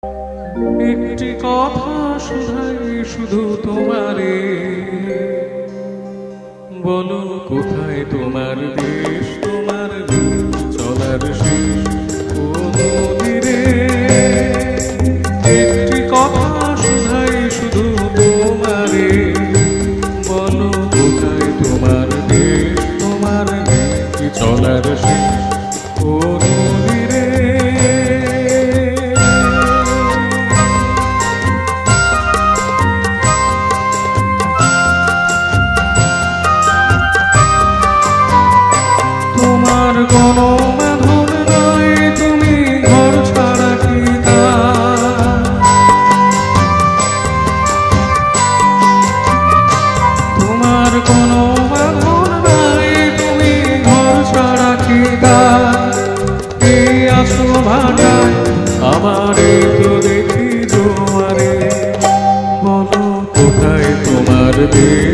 একটি কথা শুধাই শুধু তোমারে, বলো কোথায় তোমার দেশ, তোমার চলার শেষ নদীরে। একটি কথা শুধাই শুধু তোমারে, বলো কোথায় তোমার দেশ, তোমার চলার শেষ নদীরে। তোমার কোনো বাঁধন নাই, তুমি ঘর ছাড়া কি তোমার কোনো বাঁধন নাই, তুমি ঘর ছাড়া কি এই আছো ভাটায় আমারে তো দেখি তোমারে, বলো কোথায় তোমার দেশ।